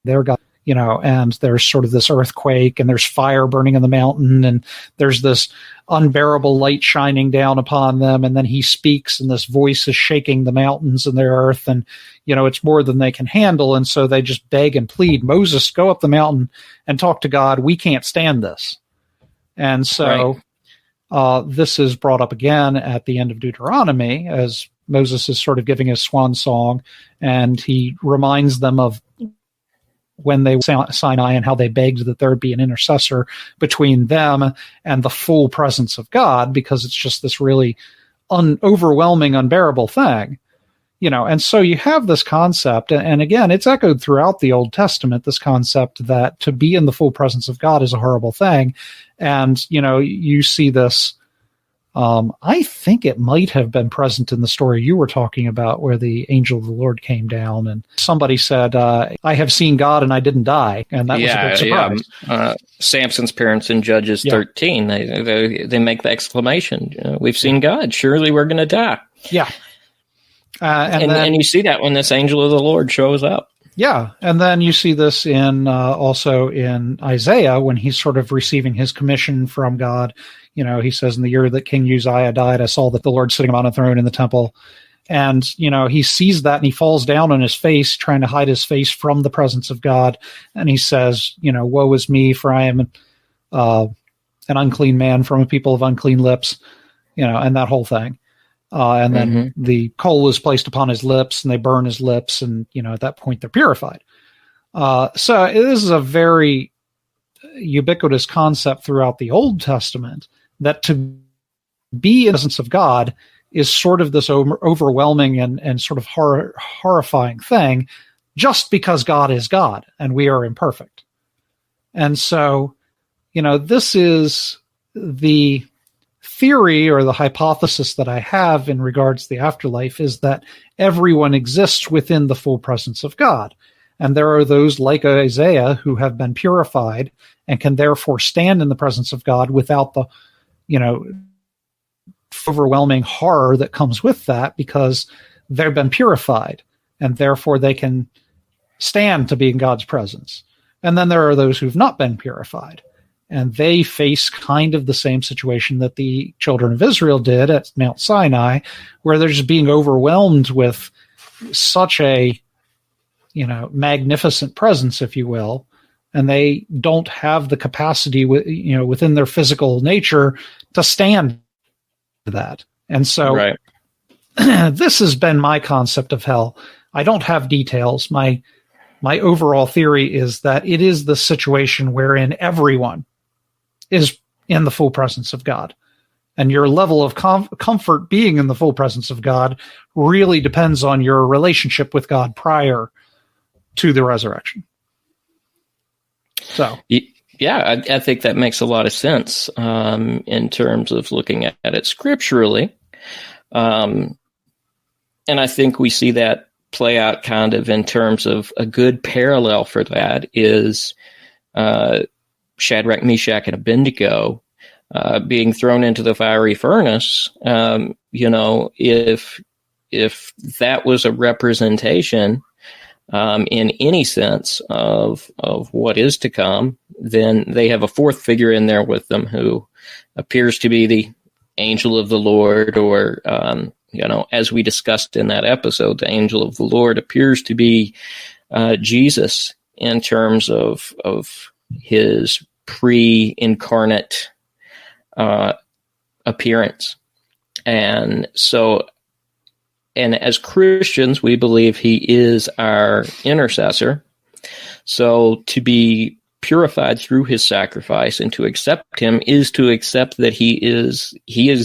they're God, and there's sort of this earthquake and there's fire burning in the mountain and there's this unbearable light shining down upon them. And then he speaks and this voice is shaking the mountains and the earth. And, it's more than they can handle. And so they just beg and plead, Moses, go up the mountain and talk to God. We can't stand this. And so this is brought up again at the end of Deuteronomy as Moses is sort of giving his swan song, and he reminds them of when they were Sinai and how they begged that there would be an intercessor between them and the full presence of God, because it's just this really overwhelming, unbearable thing. And so you have this concept, and again, it's echoed throughout the Old Testament, this concept that to be in the full presence of God is a horrible thing. And, you see this, I think it might have been present in the story you were talking about where the angel of the Lord came down and somebody said, I have seen God and I didn't die. And that was a big surprise. Yeah. Samson's parents in Judges 13, they make the exclamation, we've seen God, surely we're going to die. Yeah. And you see that when this angel of the Lord shows up. Yeah, and then you see this in also in Isaiah when he's sort of receiving his commission from God. He says, in the year that King Uzziah died, I saw that the Lord sitting on a throne in the temple, And, he sees that and he falls down on his face, trying to hide his face from the presence of God. And he says, woe is me, for I am an unclean man from a people of unclean lips, and that whole thing. And then the coal is placed upon his lips and they burn his lips. And, at that point they're purified. So this is a very ubiquitous concept throughout the Old Testament, that to be in the presence of God is sort of this overwhelming and sort of horrifying thing, just because God is God and we are imperfect. And so, this is the theory or the hypothesis that I have in regards to the afterlife, is that everyone exists within the full presence of God. And there are those like Isaiah who have been purified and can therefore stand in the presence of God without the, overwhelming horror that comes with that, because they've been purified and therefore they can stand to be in God's presence. And then there are those who've not been purified, and they face kind of the same situation that the children of Israel did at Mount Sinai, where they're just being overwhelmed with such a, magnificent presence, if you will, and they don't have the capacity within their physical nature to stand that. And so right. This has been my concept of hell. I don't have details. My overall theory is that it is the situation wherein everyone is in the full presence of God. And your level of comfort being in the full presence of God really depends on your relationship with God prior to the resurrection. So, yeah, I think that makes a lot of sense in terms of looking at it scripturally. And I think we see that play out kind of in terms of a good parallel for that is Shadrach, Meshach, and Abednego being thrown into the fiery furnace. If that was a representation in any sense of what is to come, then they have a fourth figure in there with them who appears to be the angel of the Lord, or, as we discussed in that episode, the angel of the Lord appears to be Jesus in terms of his pre-incarnate appearance. And so, and as Christians, we believe he is our intercessor. So to be purified through his sacrifice and to accept him is to accept that he is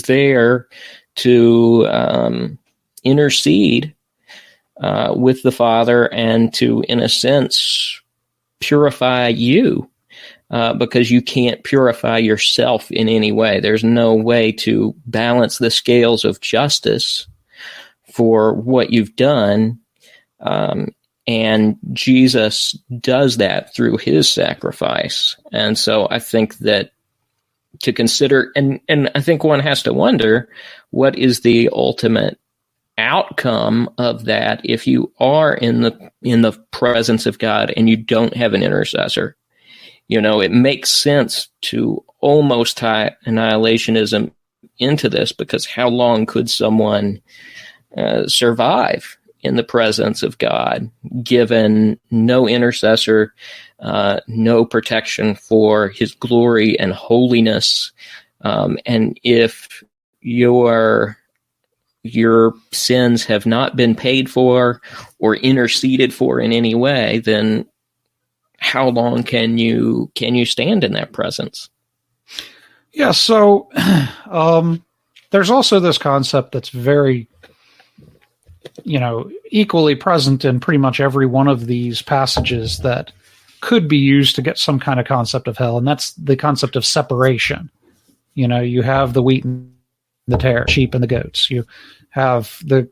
there to intercede with the Father and to, in a sense, purify you, because you can't purify yourself in any way. There's no way to balance the scales of justice for what you've done, and Jesus does that through his sacrifice. And so I think that to consider, and I think one has to wonder, what is the ultimate outcome of that if you are in the presence of God and you don't have an intercessor? It makes sense to almost tie annihilationism into this, because how long could someone survive in the presence of God, given no intercessor, no protection for his glory and holiness? And if your sins have not been paid for or interceded for in any way, then how long can you stand in that presence? Yeah, so there's also this concept that's very, equally present in pretty much every one of these passages that could be used to get some kind of concept of hell, and that's the concept of separation. You have the wheat and the tare, sheep and the goats. You have the,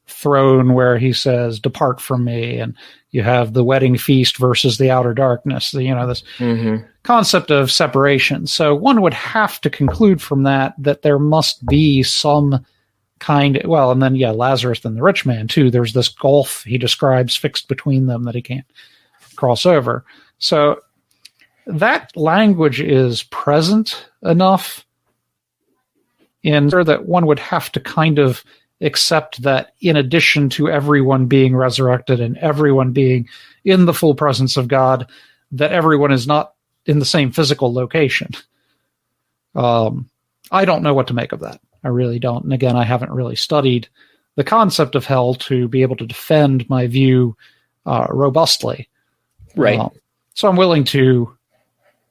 throne where he says, "Depart from me," and you have the wedding feast versus the outer darkness. This concept of separation. So one would have to conclude from that there must be some and then, Lazarus and the rich man too. There's this gulf he describes fixed between them that he can't cross over. So that language is present enough in there that one would have to kind of accept that in addition to everyone being resurrected and everyone being in the full presence of God, that everyone is not in the same physical location. I don't know what to make of that. I really don't. And again, I haven't really studied the concept of hell to be able to defend my view robustly. Right. So I'm willing to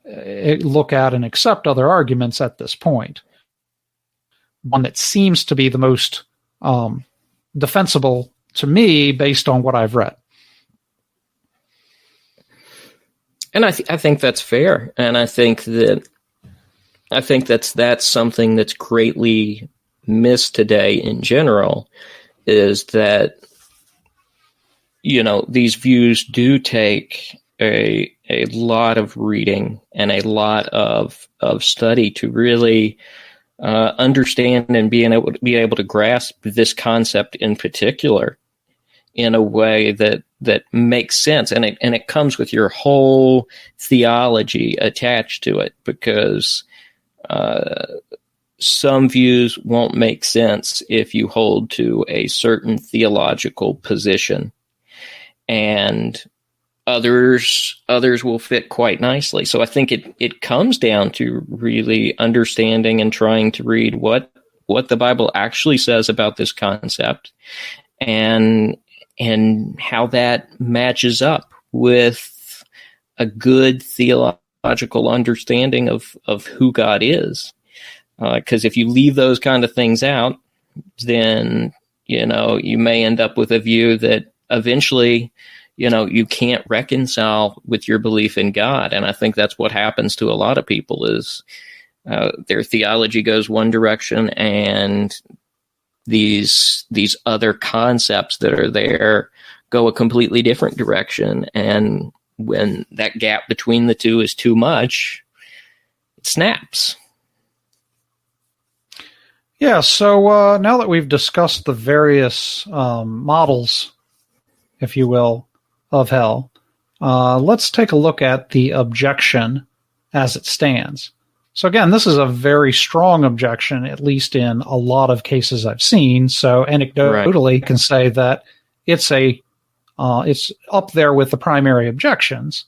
look at and accept other arguments at this point. One that seems to be the most defensible to me based on what I've read. And I think that's fair. And I think that's something that's greatly missed today in general, is that, you know, these views do take a lot of reading and a lot of study to really understand and be able to grasp this concept in particular in a way that makes sense, and it comes with your whole theology attached to it, because some views won't make sense if you hold to a certain theological position, and others will fit quite nicely. So I think it comes down to really understanding and trying to read what the Bible actually says about this concept, and how that matches up with a good theological understanding of who God is. Because if you leave those kind of things out, then, you know, you may end up with a view that eventually, you know, you can't reconcile with your belief in God. And I think that's what happens to a lot of people, is their theology goes one direction, and these other concepts that are there go a completely different direction. And when that gap between the two is too much, it snaps. Yeah, so now that we've discussed the various models, if you will, of hell, let's take a look at the objection as it stands. So again, this is a very strong objection, at least in a lot of cases I've seen. So anecdotally, I can say that it's up there with the primary objections,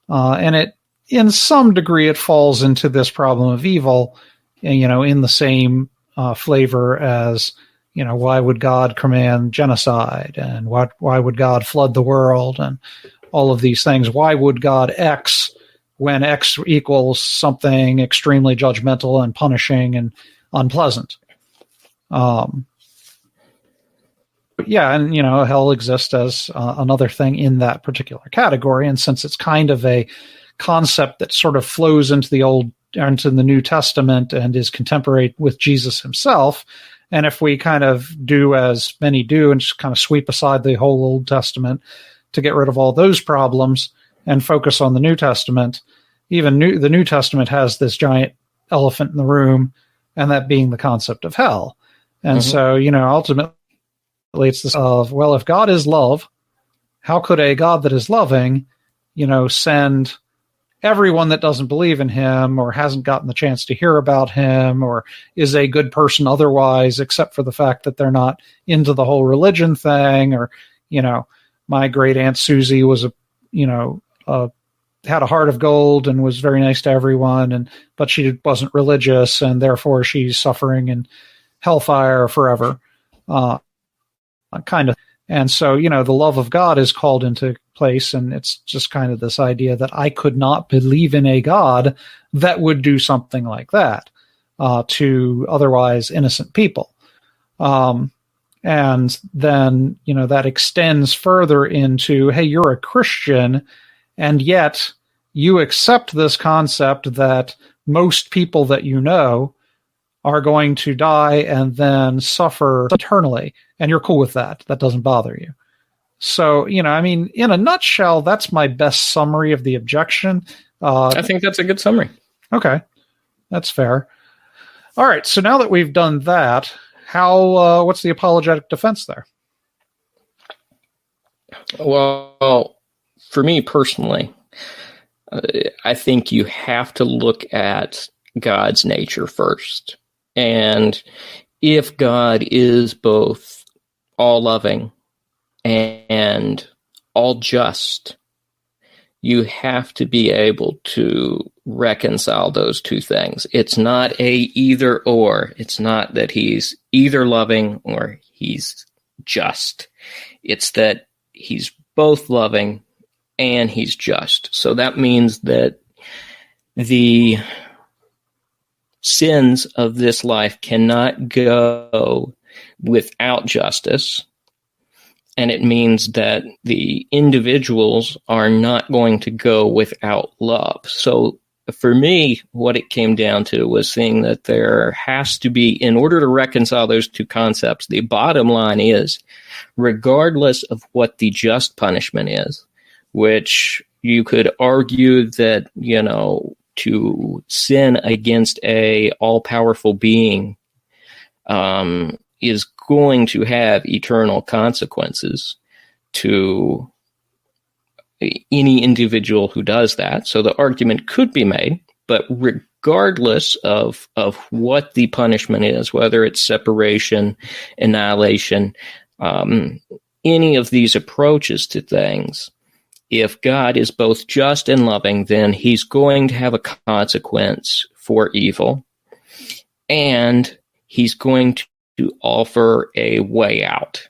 and it, in some degree, it falls into this problem of evil, you know, in the same flavor as, you know, why would God command genocide, and why would God flood the world, and all of these things? Why would God X when X equals something extremely judgmental and punishing and unpleasant? Yeah, and, you know, hell exists as another thing in that particular category. And since it's kind of a concept that sort of flows into the New Testament and is contemporary with Jesus himself, and if we kind of do as many do and just kind of sweep aside the whole Old Testament to get rid of all those problems and focus on the New Testament, even the New Testament has this giant elephant in the room, and that being the concept of hell. And so, you know, ultimately it's this of, well, if God is love, how could a God that is loving, you know, send everyone that doesn't believe in him or hasn't gotten the chance to hear about him or is a good person otherwise, except for the fact that they're not into the whole religion thing? Or, you know, my great aunt Susie was had a heart of gold and was very nice to everyone, but she wasn't religious, and therefore she's suffering in hellfire forever. Kind of. And so, you know, the love of God is called into place, and it's just kind of this idea that I could not believe in a God that would do something like that to otherwise innocent people. And then, you know, that extends further into, hey, you're a Christian, and yet you accept this concept that most people that you know are going to die and then suffer eternally. And you're cool with that. That doesn't bother you. So, you know, I mean, in a nutshell, that's my best summary of the objection. I think that's a good summary. Okay. That's fair. All right. So now that we've done that, what's the apologetic defense there? Well, for me personally, I think you have to look at God's nature first. And if God is both all loving and all just, you have to be able to reconcile those two things. It's not a either or. It's not that he's either loving or he's just. It's that he's both loving and he's just. So that means that the sins of this life cannot go without justice. And it means that the individuals are not going to go without love. So for me, what it came down to was seeing that there has to be, in order to reconcile those two concepts, the bottom line is, regardless of what the just punishment is, which you could argue that, to sin against a all-powerful being is going to have eternal consequences to any individual who does that. So the argument could be made, but regardless of what the punishment is, whether it's separation, annihilation, any of these approaches to things, if God is both just and loving, then he's going to have a consequence for evil, and he's going to offer a way out.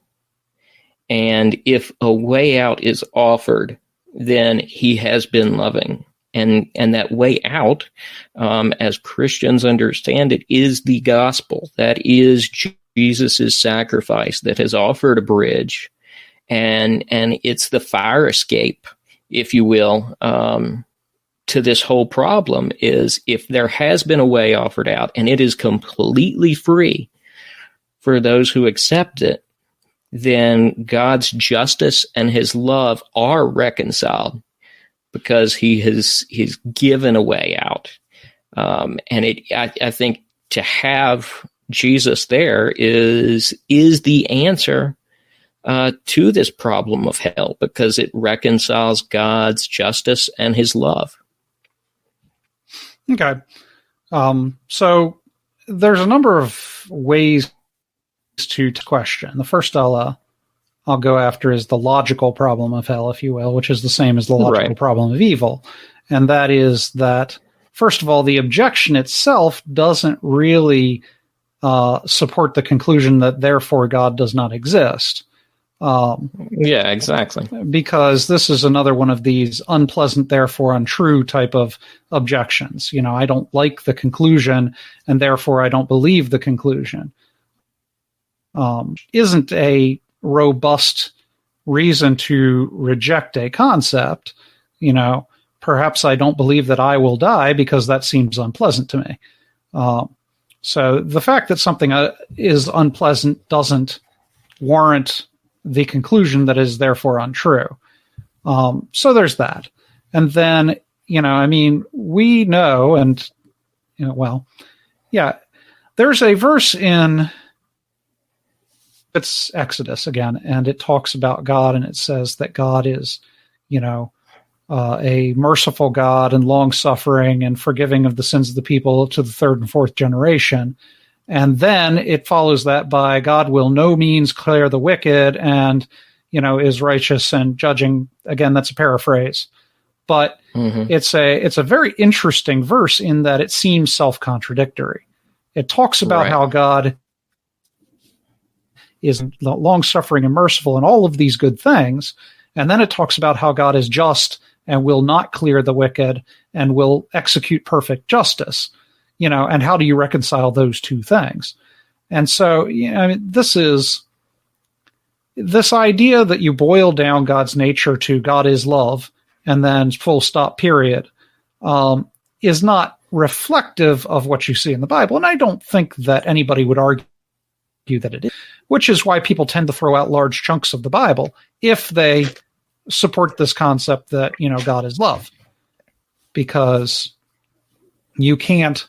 And if a way out is offered, then he has been loving. And that way out, as Christians understand it, is the gospel. That is Jesus' sacrifice that has offered a bridge. And it's the fire escape, if you will, to this whole problem, is if there has been a way offered out and it is completely free for those who accept it, then God's justice and his love are reconciled because he's given a way out. I think to have Jesus there is the answer to this problem of hell, because it reconciles God's justice and his love. Okay. So there's a number of ways to question. The first I'll go after is the logical problem of hell, if you will, which is the same as the logical problem of evil. And that is that, first of all, the objection itself doesn't really support the conclusion that therefore God does not exist. Yeah, exactly. Because this is another one of these unpleasant, therefore untrue type of objections. I don't like the conclusion, and therefore I don't believe the conclusion. Isn't a robust reason to reject a concept. Perhaps I don't believe that I will die because that seems unpleasant to me. So the fact that something is unpleasant doesn't warrant the conclusion that is therefore untrue. So there's that. And then, we know, and, there's a verse in, it's Exodus again, and it talks about God, and it says that God is, a merciful God and long-suffering and forgiving of the sins of the people to the third and fourth generation. And then it follows that by God will no means clear the wicked and, is righteous and judging. Again, that's a paraphrase. But it's a very interesting verse in that it seems self-contradictory. It talks about how God is long-suffering and merciful and all of these good things. And then it talks about how God is just and will not clear the wicked and will execute perfect justice. And how do you reconcile those two things? And so, this idea that you boil down God's nature to God is love and then full stop, period, is not reflective of what you see in the Bible. And I don't think that anybody would argue that it is, which is why people tend to throw out large chunks of the Bible if they support this concept that, God is love. Because you can't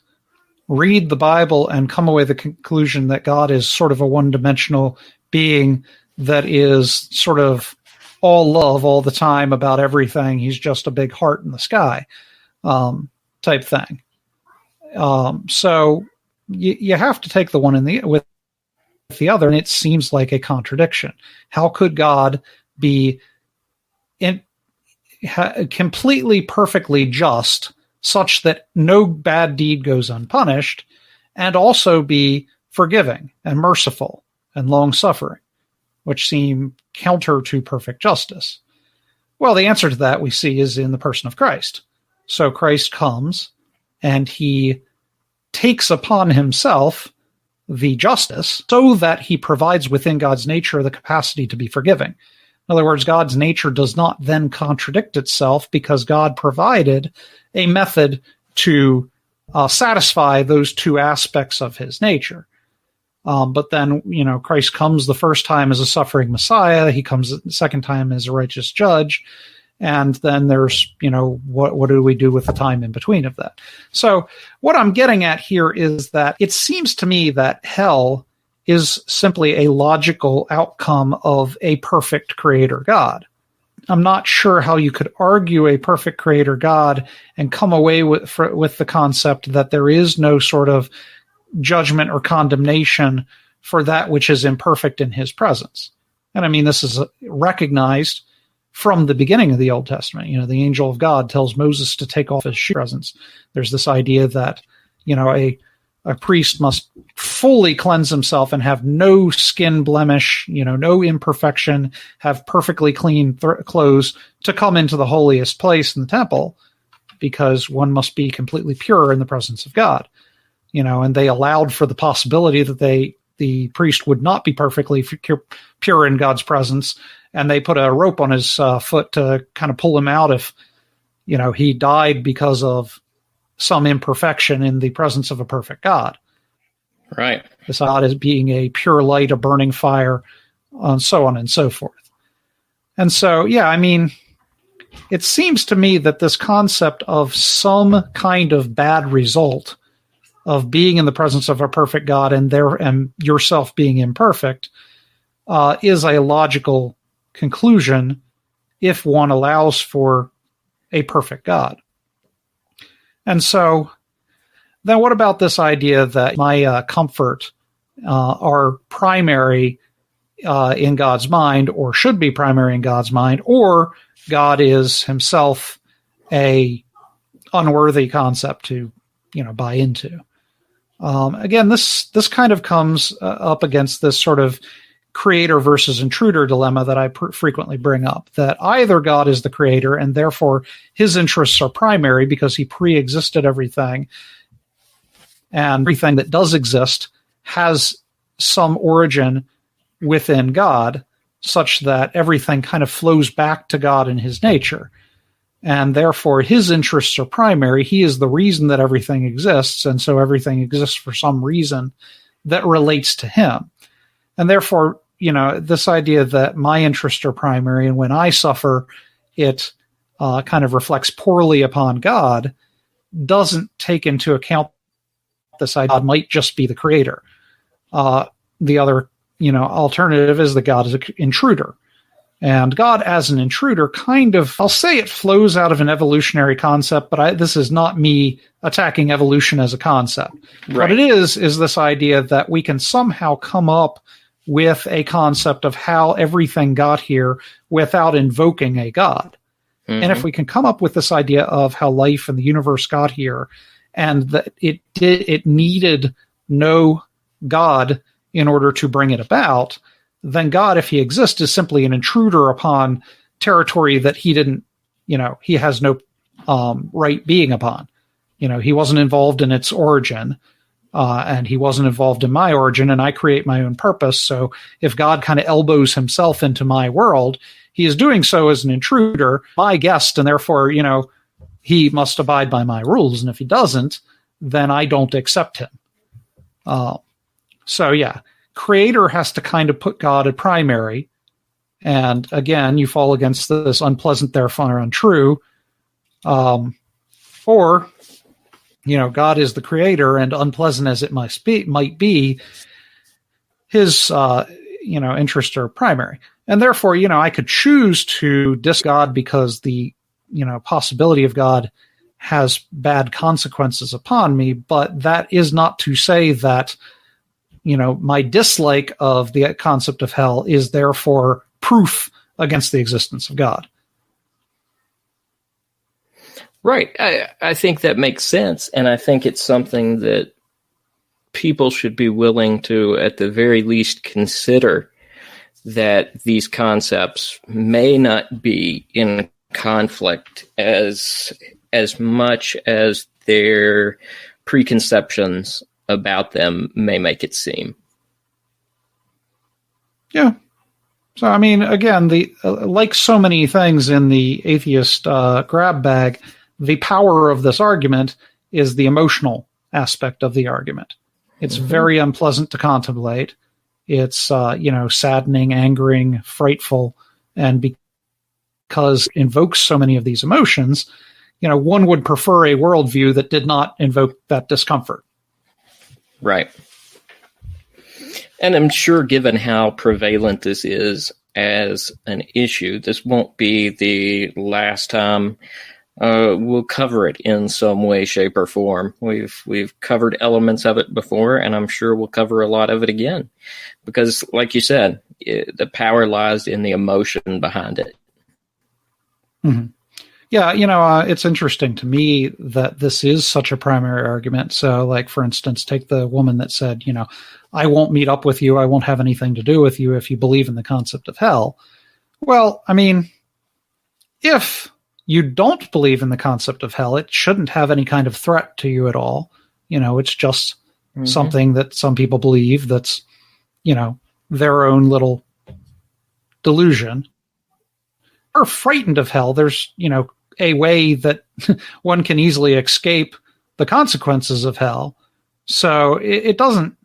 read the Bible and come away with the conclusion that God is sort of a one-dimensional being that is sort of all love all the time about everything. He's just a big heart in the sky type thing. So you have to take the one with the other, and it seems like a contradiction. How could God be completely perfectly just, such that no bad deed goes unpunished, and also be forgiving and merciful and long-suffering, which seem counter to perfect justice? Well, the answer to that we see is in the person of Christ. So Christ comes and he takes upon himself the justice so that he provides within God's nature the capacity to be forgiving. In other words, God's nature does not then contradict itself because God provided a method to satisfy those two aspects of his nature. But then, Christ comes the first time as a suffering Messiah. He comes the second time as a righteous judge. And then there's, what do we do with the time in between of that? So what I'm getting at here is that it seems to me that hell is simply a logical outcome of a perfect creator God. I'm not sure how you could argue a perfect creator God and come away with the concept that there is no sort of judgment or condemnation for that which is imperfect in his presence. And I mean, this is recognized from the beginning of the Old Testament. The angel of God tells Moses to take off his shoe presence. There's this idea that, a priest must fully cleanse himself and have no skin blemish, no imperfection, have perfectly clean clothes to come into the holiest place in the temple, because one must be completely pure in the presence of God. And they allowed for the possibility that the priest would not be perfectly pure in God's presence, and they put a rope on his foot to kind of pull him out if, he died because of some imperfection in the presence of a perfect God. Right. This God as being a pure light, a burning fire, and so on and so forth. And so, it seems to me that this concept of some kind of bad result of being in the presence of a perfect God and yourself being imperfect is a logical conclusion if one allows for a perfect God. And so then what about this idea that my comfort are primary in God's mind, or should be primary in God's mind, or God is himself a unworthy concept to buy into? Again, this kind of comes up against this sort of creator versus intruder dilemma that I frequently bring up, that either God is the creator and therefore his interests are primary because he pre-existed everything, and everything that does exist has some origin within God, such that everything kind of flows back to God in his nature. And therefore his interests are primary. He is the reason that everything exists. And so everything exists for some reason that relates to him. And therefore, this idea that my interests are primary, and when I suffer, it kind of reflects poorly upon God, doesn't take into account this idea God might just be the creator. The other, alternative is that God is an intruder. And God as an intruder kind of, I'll say it flows out of an evolutionary concept, but this is not me attacking evolution as a concept. Right. What it is this idea that we can somehow come up with a concept of how everything got here without invoking a God. Mm-hmm. And if we can come up with this idea of how life and the universe got here, and that it needed no God in order to bring it about, then God, if he exists, is simply an intruder upon territory that he didn't, he has no right being upon. He wasn't involved in its origin, and he wasn't involved in my origin, and I create my own purpose. So if God kind of elbows himself into my world, he is doing so as an intruder, my guest, and therefore, he must abide by my rules. And if he doesn't, then I don't accept him. Creator has to kind of put God at primary. And again, you fall against this unpleasant, therefore untrue. Or, God is the creator, and unpleasant as it might be, his, interests are primary. And therefore, I could choose to diss God because the, possibility of God has bad consequences upon me, but that is not to say that my dislike of the concept of hell is therefore proof against the existence of God. Right. I think that makes sense. And I think it's something that people should be willing to, at the very least, consider, that these concepts may not be in conflict as much as their preconceptions about them may make it seem. Yeah. So, I mean, again, like so many things in the atheist grab bag, the power of this argument is the emotional aspect of the argument. It's very unpleasant to contemplate. It's, saddening, angering, frightful, and because it invokes so many of these emotions, one would prefer a worldview that did not invoke that discomfort. Right. And I'm sure, given how prevalent this is as an issue, this won't be the last time we'll cover it in some way, shape, or form. We've covered elements of it before, and I'm sure we'll cover a lot of it again. Because, like you said, the power lies in the emotion behind it. Mm-hmm. Yeah, it's interesting to me that this is such a primary argument. So, like, for instance, take the woman that said, I won't meet up with you, I won't have anything to do with you if you believe in the concept of hell. Well, I mean, if you don't believe in the concept of hell, it shouldn't have any kind of threat to you at all. It's just something that some people believe that's, their own little delusion. Or frightened of hell, there's, a way that one can easily escape the consequences of hell. So it doesn't,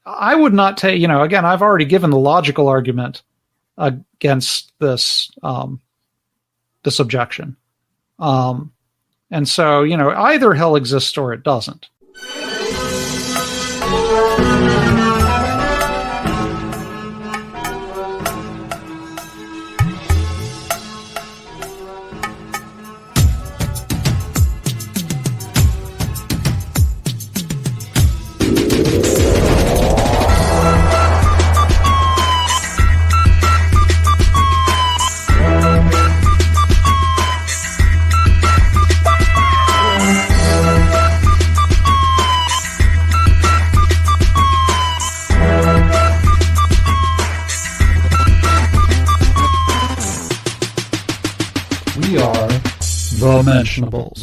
I would not take, again, I've already given the logical argument against this, this objection. And so, either hell exists or it doesn't. We are The Mentionables.